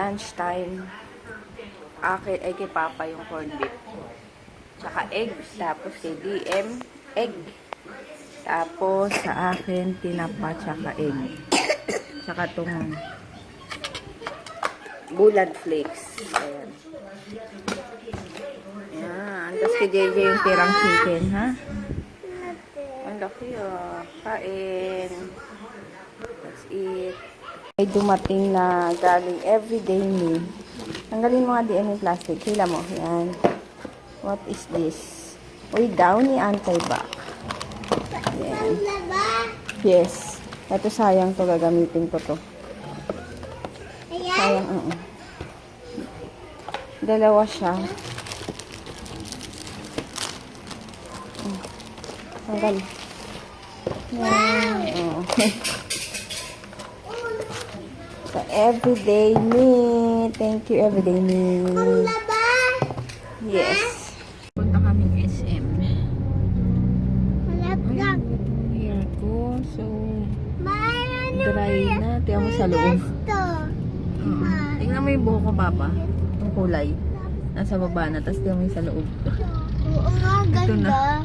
lunchtime. Ay kay Papa yung corned beef. Tsaka egg. Tapos kay DM, egg. Tapos sa akin, tinapa tsaka egg. Tsaka itong bulan flakes. Ayan. Ayan. Tapos kay JJ yung tirang chicken, ha? Ang laki, oh. Kain. That's it. Ay dumating na galing everyday meal. Tanggalin mo nga din yung plastic. Hila mo. Yan. What is this? Uy, Downy anti-bac. Yan. Yes. Ito sayang to. Gagamitin ko to. Sayang, Dalawa siya. Tanggal. Yan. Oo. So, everyday me. Thank you, everyday me. Yes. Punta kami SM. Hair ko. So, dry na. Tingnan mo sa loob. Tingnan mo yung buhok ko, Papa. Yung kulay. Nasa baba na. Tapos tingnan mo yung sa loob. Oo nga, ganda.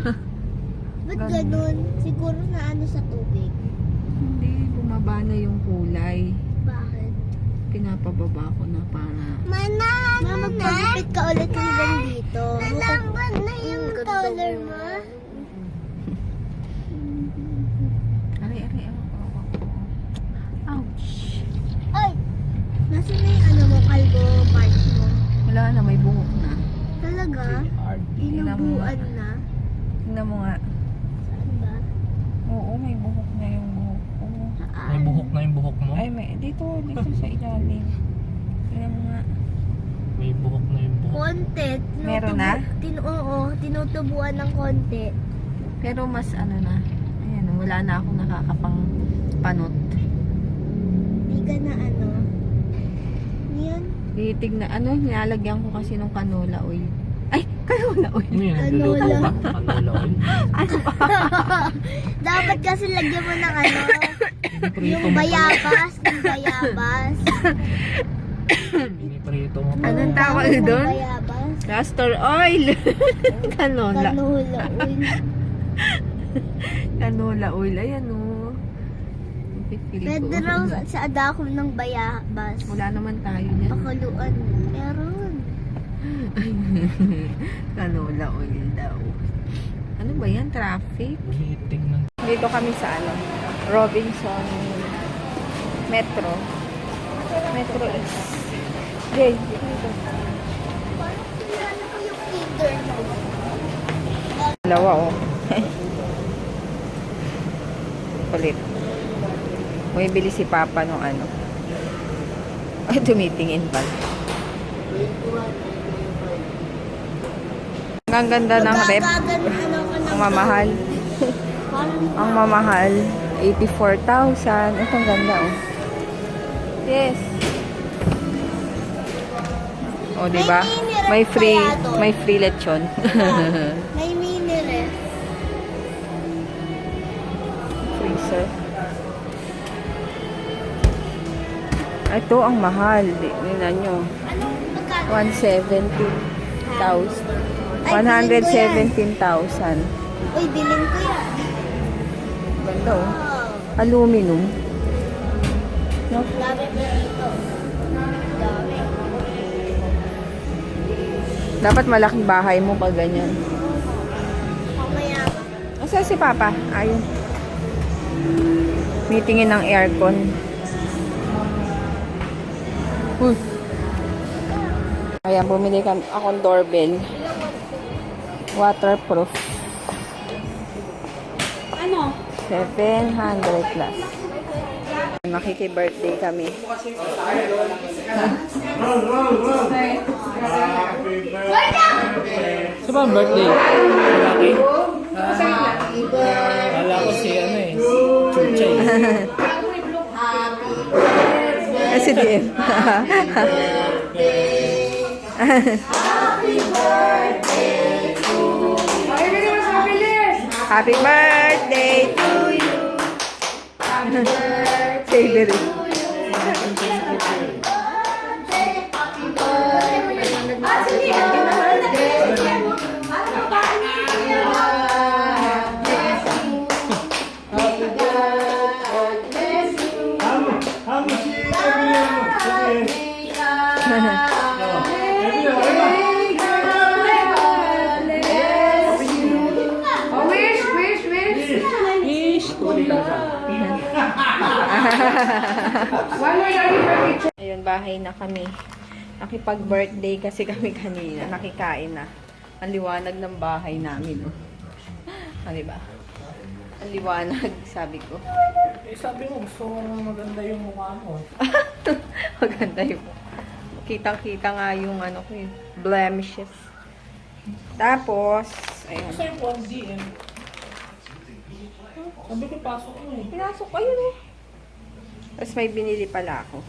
Ba't ganun? Siguro na ano sa tubig. Hindi. Bumaba na yung kulay. Bakit? Pinapababa ko na para... Mama, magpagupit ka ulit hanggang dito. Malambot na yung color mo. Aray. Ouch. Ay! Nasaan na yung ano mo, kalbo part mo? Wala na. May buhok na. Talaga? Inubuan na? Tingnan mo nga. Saan ba? Oo, may buhok na yung buhok ko. May buhok na yung buhok mo? Ay, dito sa ilalim. Tingnan mo nga. May buhok na yung buhok. Konti. Meron na? Oo, tinutubuan ng konti. Pero mas ano na. Ayan, wala na akong nakakapang panot. Di ka na ano. Yan. Titignan, nilalagyan ko kasi ng canola oil. Ay, canola oil. Ano yun? Nagluluto ba? Canola oil? Dapat kasi lagyan mo ng ano. Yung bayabas. Yung bayabas. Piniprito mo. Anong tawag doon? Bayabas. Castor oil. Canola. Canola oil. Canola oil. Ayan o. Pwede raw sa adakong ng bayabas. Wala naman tayo niyan. Pakuluan. Meron. Canola oil daw. Ano ba yan? Traffic? Tingnan. Dito kami sa Robinson Metro. Metro East. Jay, dito. Ano ko yung finger mo? Dalawa oh. Kulit. Bumibili si Papa nung ano. Ay, tumitingin pa. Ang ganda ng rep. Ang mamahal. Ang mamahal. 84,000. Ito ang ganda oh. Yes. Oh, di ba? May free lechon. May mini ref. Freezer. Ito ang mahal. Tingnan nyo. Anong magkano? 117,000. Uy, bilhin ko yan. Ganda oh. Wow. Aluminum. No? Dami pa dito. Dami. Dapat malaking bahay mo pag ganyan. Mamaya. Asa si Papa? Ayun. Meetingin ng aircon. Ayan, bumili kami akong doorbell. Waterproof. Ano? 700 plus. Makiki-birthday kami. Sa ba ang birthday? Malaki? Kala ko si ano eh. Chuchay. Kasi DM. Happy birthday to you. Happy birthday to you. Happy birthday Favorite. to you. Ayun, bahay na kami. Nakipag-birthday kasi kami kanina. Nakikain na. Ang liwanag ng bahay namin. Oh. Ah, diba? Ang liwanag, sabi ko. Eh, sabi mo, gusto mo maganda yung mukha mo. Maganda yung kitang-kita nga yung ano ko yun, blemishes. Tapos, ayun. Kasi yung 1D eh. Sabi ko, pasok mo eh. Pinasok ko yun eh. Tapos may binili pala ako.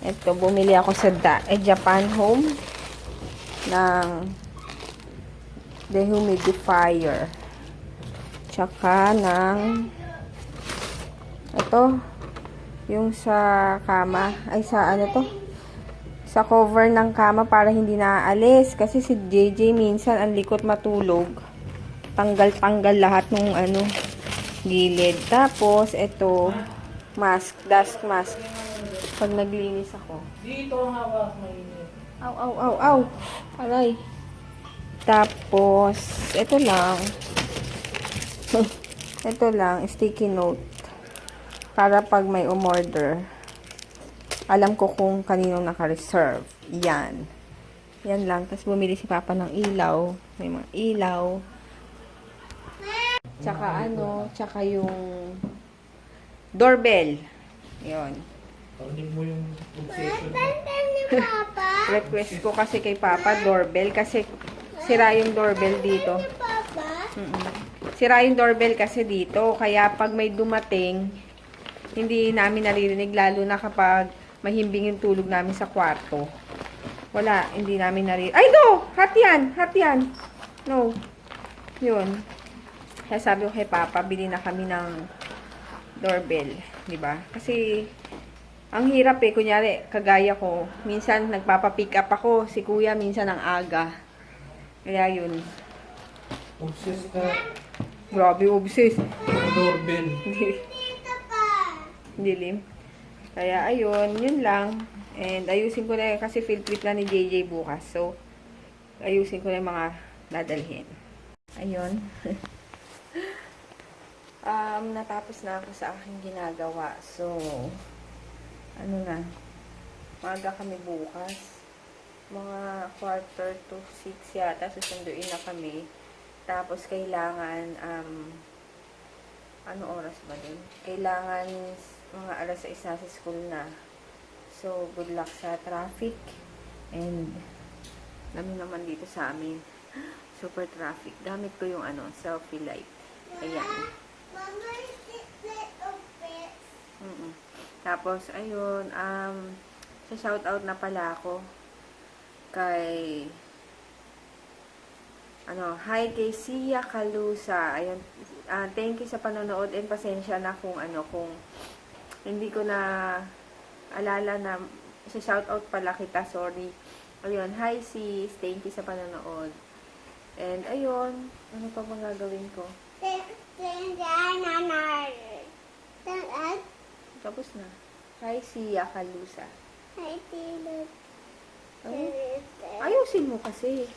Ito, bumili ako sa Japan Home ng dehumidifier. Tsaka ng ito, yung sa kama, ay sa ano to? Sa cover ng kama para hindi naaalis. Kasi si JJ minsan ang likot matulog. Tanggal-tanggal lahat ng ano, gilid. Tapos, ito, mask, dust mask. Pag naglinis ako. Dito ang hawak, mainit. Aw, aw, aw, aw. Aray. Tapos, ito lang. Ito lang, sticky note. Para pag may umorder, alam ko kung kaninong naka-reserve. Yan. Yan lang. Tapos bumili si Papa ng ilaw. May mga ilaw. Tsaka ano, tsaka yung doorbell. Yun. Parinig mo yung obsession mo. Ni Papa? Request ko kasi kay Papa, doorbell. Kasi sira yung doorbell dito. Papa? Sira yung doorbell kasi dito. Kaya pag may dumating, hindi namin naririnig. Lalo na kapag mahimbing yung tulog namin sa kwarto. Wala, hindi namin naririnig. Ay, no! Hot yan! Hot yan! No. Yun. Kaya sabi ko kay Papa, bili na kami ng doorbell. Diba? Kasi, ang hirap eh. Kunyari, kagaya ko. Minsan, nagpapa-pick up ako. Si Kuya, minsan ang aga. Kaya yun. Obsessed ka. Grabe, obsessed. Doorbell. Dilim. Kaya, ayun. Yun lang. And, ayusin ko na yun. Kasi field trip na ni JJ bukas. So, ayusin ko na yung mga dadalhin. Ayun. Natapos na ako sa aking ginagawa. So, ano na. Maaga kami bukas. Mga 5:45 yata. Susunduin na kami. Tapos, kailangan, ano oras ba din? Kailangan mga alas 6 na sa school na. So, good luck sa traffic. And, dami naman dito sa amin. Super traffic. Gamit ko yung ano, selfie light. Ayan. Mama, is it little bit? Tapos, ayun, sa shoutout na pala ako kay hi kay Sia Calusa. Ayun, thank you sa panonood and pasensya na kung hindi ko na alala na sa shoutout pala kita, sorry. Ayun, hi sis, thank you sa panonood. And ayun, ano pa bang gagawin ko? Tapos na. Hi Sia Calusa. Ayusin mo kasi.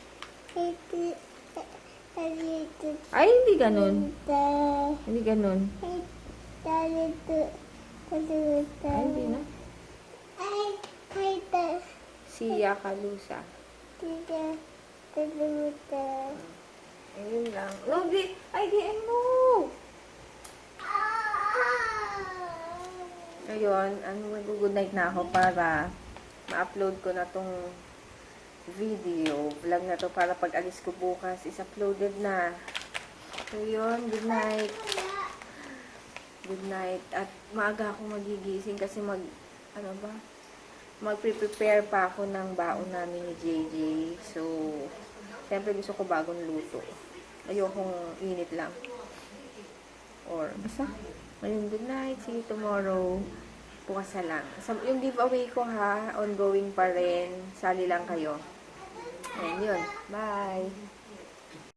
Ay, hindi ganun. Hindi ganun. Ay, hindi na. Sia Calusa. Ayun lang. No, ay, DM mo. Ayun, mag-good night na ako para ma-upload ko na tong video. Vlog na to para pag alis ko bukas is uploaded na. So, yun. Good night. Good night. At maaga akong magigising kasi magpre-prepare pa ako ng baon namin ni JJ. So, siyempre gusto ko bagong luto. Ayokong init lang. Or, basta. Ayun, good night. See you tomorrow. Bukas na lang. Yung giveaway ko ha, ongoing pa rin. Sali lang kayo. Ayan yun. Bye!